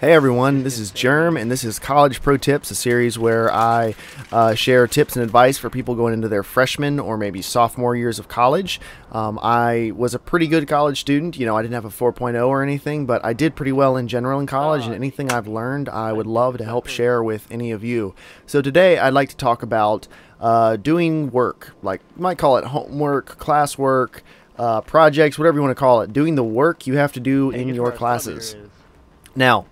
Hey everyone, this is Germ, and this is College Pro Tips, a series where I share tips and advice for people going into their freshman or maybe sophomore years of college. I was a pretty good college student. You know, I didn't have a 4.0 or anything, but I did pretty well in general in college, and anything I've learned I would love to help share with any of you. So today I'd like to talk about doing work, like you might call it homework, classwork, projects, whatever you want to call it. Doing the work you have to do in your classes. Now,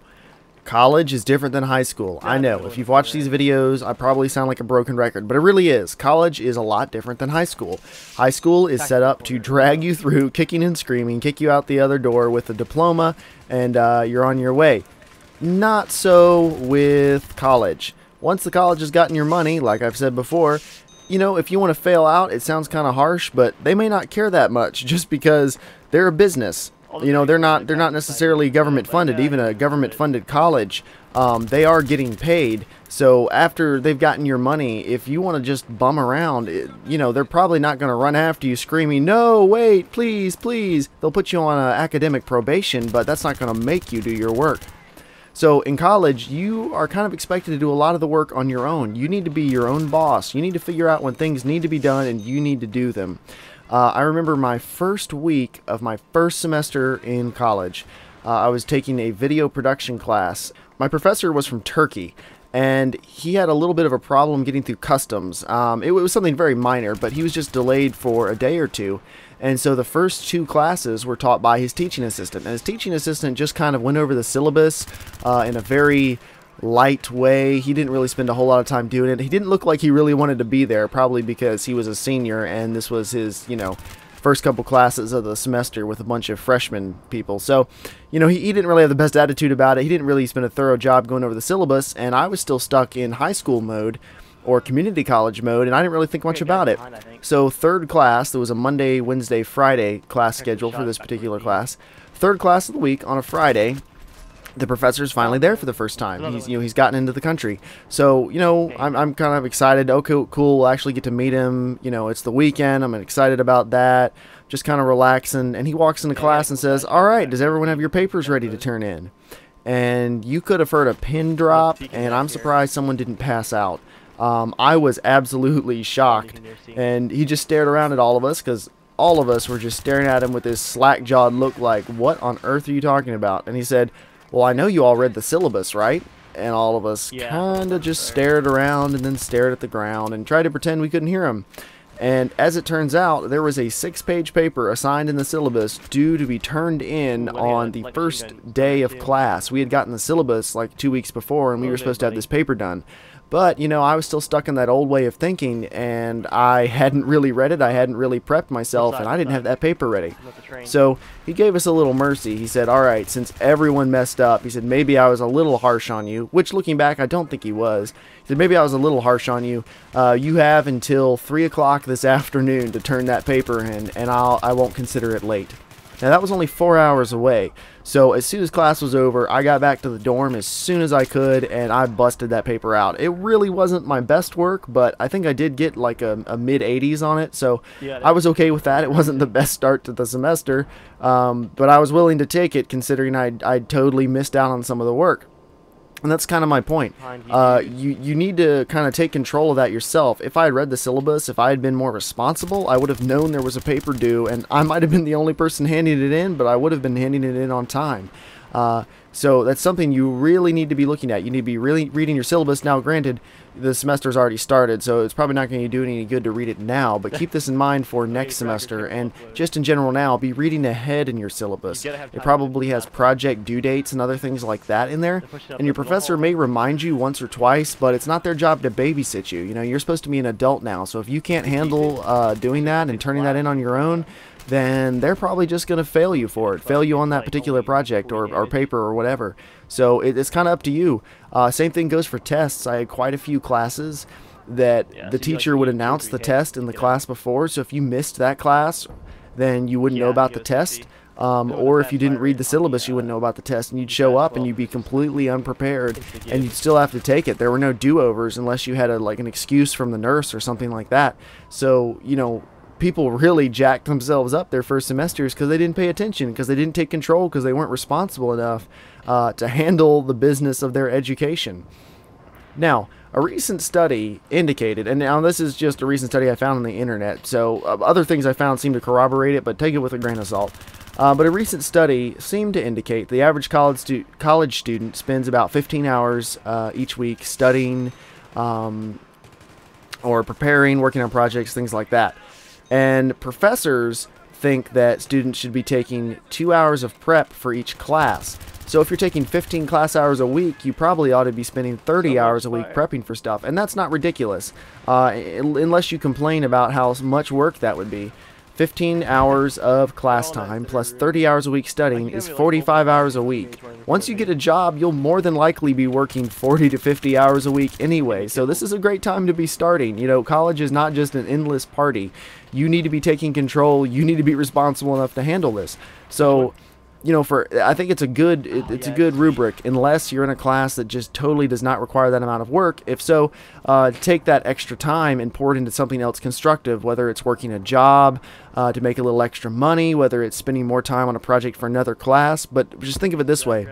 college is different than high school. I know. If you've watched these videos, I probably sound like a broken record, but it really is. College is a lot different than high school. High school is set up to drag you through, kicking and screaming, kick you out the other door with a diploma, and you're on your way. Not so with college. Once the college has gotten your money, like I've said before, you know, if you want to fail out, it sounds kind of harsh, but they may not care that much just because they're a business. You know, they're not necessarily government funded. Even a government funded college, they are getting paid. So after they've gotten your money, if you want to just bum around, you know, they're probably not going to run after you screaming, "No, wait, please, please." They'll put you on academic probation, but that's not going to make you do your work. So in college, you are kind of expected to do a lot of the work on your own. You need to be your own boss. You need to figure out when things need to be done, and you need to do them. I remember my first week of my first semester in college. I was taking a video production class. My professor was from Turkey, and he had a little bit of a problem getting through customs. It was something very minor, but he was just delayed for a day or two. And so the first two classes were taught by his teaching assistant. And his teaching assistant just kind of went over the syllabus in a very light way. He didn't really spend a whole lot of time doing it. He didn't look like he really wanted to be there, probably because he was a senior and this was his, you know, first couple classes of the semester with a bunch of freshman people. So, you know, he didn't really have the best attitude about it. He didn't really spend a thorough job going over the syllabus, and I was still stuck in high school mode or community college mode, and I didn't really think much about it. So third class, there was a Monday, Wednesday, Friday class schedule for this particular class. Third class of the week on a Friday. The professor's finally there for the first time. He's gotten into the country. So, you know, I'm kind of excited. Okay, cool. We'll actually get to meet him. You know, it's the weekend. I'm excited about that. Just kind of relaxing. And he walks into class and says, "All right, does everyone have your papers ready to turn in?" And you could have heard a pin drop, and I'm surprised someone didn't pass out. I was absolutely shocked. And he just stared around at all of us because all of us were just staring at him with this slack-jawed look like, "What on earth are you talking about?" And he said, "Well, I know you all read the syllabus, right?" And all of us kind of just stared around and then stared at the ground and tried to pretend we couldn't hear him. And as it turns out, there was a 6-page paper assigned in the syllabus due to be turned in on the first day of class. We had gotten the syllabus like 2 weeks before, and we were supposed to have this paper done. But, you know, I was still stuck in that old way of thinking, and I hadn't really read it, I hadn't really prepped myself, and I didn't have that paper ready. So he gave us a little mercy. He said, "All right, since everyone messed up," he said, "maybe I was a little harsh on you," which looking back, I don't think he was. He said, "Maybe I was a little harsh on you. You have until 3 o'clock this afternoon to turn that paper in, and I won't consider it late." Now, that was only 4 hours away. So as soon as class was over, I got back to the dorm as soon as I could, and I busted that paper out. It really wasn't my best work, but I think I did get like a mid-80s on it, so I was okay with that. It wasn't the best start to the semester, but I was willing to take it considering I'd totally missed out on some of the work. And that's kind of my point. You need to kind of take control of that yourself. If I had read the syllabus, if I had been more responsible, I would have known there was a paper due, and I might have been the only person handing it in, but I would have been handing it in on time. So that's something you really need to be looking at. You need to be really reading your syllabus. Now, granted, the semester's already started, so it's probably not going to do any good to read it now, but keep this in mind for next semester, and just in general now, be reading ahead in your syllabus. It probably has project due dates and other things like that in there, and your professor may remind you once or twice, but it's not their job to babysit you. You know, you're supposed to be an adult now, so if you can't handle doing that and turning that in on your own, then they're probably just going to fail you for it, fail you on that particular project or paper or whatever. So it's kind of up to you. Same thing goes for tests. I had quite a few classes that the teacher would announce the test in the class before, so if you missed that class, then you wouldn't know about the test. Or if you didn't read the syllabus, you wouldn't know about the test, and you'd show up and you'd be completely unprepared, and you'd still have to take it. There were no do-overs unless you had like an excuse from the nurse or something like that. So, you know, people really jacked themselves up their first semesters because they didn't pay attention, because they didn't take control, because they weren't responsible enough to handle the business of their education. Now, a recent study indicated, and now this is just a recent study I found on the internet, so other things I found seem to corroborate it, but take it with a grain of salt. But a recent study seemed to indicate the average college student spends about 15 hours each week studying or preparing, working on projects, things like that. And professors think that students should be taking 2 hours of prep for each class. So if you're taking 15 class hours a week, you probably ought to be spending 30 hours a week prepping for stuff. And that's not ridiculous, unless you complain about how much work that would be. 15 hours of class time plus 30 hours a week studying is 45 hours a week. Once you get a job, you'll more than likely be working 40 to 50 hours a week anyway. So this is a great time to be starting. You know, college is not just an endless party. You need to be taking control. You need to be responsible enough to handle this. So, you know, I think it's a good rubric, unless you're in a class that just totally does not require that amount of work. If so, take that extra time and pour it into something else constructive, whether it's working a job to make a little extra money, whether it's spending more time on a project for another class. But just think of it this way: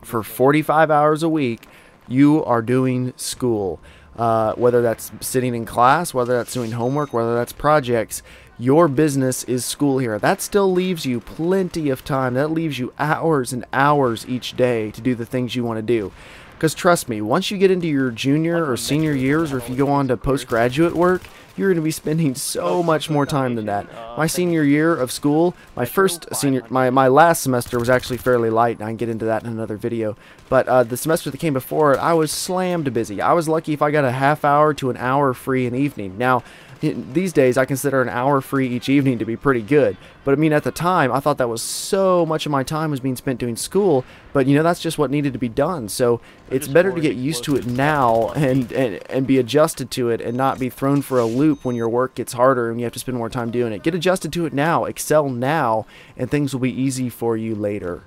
for 45 hours a week, you are doing school. Whether that's sitting in class, whether that's doing homework, whether that's projects. Your business is school here. That still leaves you plenty of time. That leaves you hours and hours each day to do the things you want to do. Because trust me, once you get into your junior or senior years, or if you go on to postgraduate work, you're going to be spending so much more time than that. My senior year of school, my last semester was actually fairly light, and I can get into that in another video. But the semester that came before it, I was slammed busy. I was lucky if I got a half hour to an hour free an evening. Now, these days, I consider an hour free each evening to be pretty good. But I mean, at the time, I thought that was so much of my time was being spent doing school. But you know, that's just what needed to be done. So it's better to get used to it now and be adjusted to it, and not be thrown for a loop when your work gets harder and you have to spend more time doing it. Get adjusted to it now, excel now, and things will be easy for you later.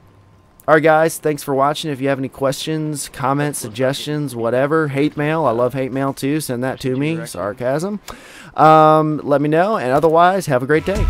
Alright guys, thanks for watching. If you have any questions, comments, suggestions, whatever, hate mail, I love hate mail too, send that to me, sarcasm. Let me know, and otherwise, have a great day.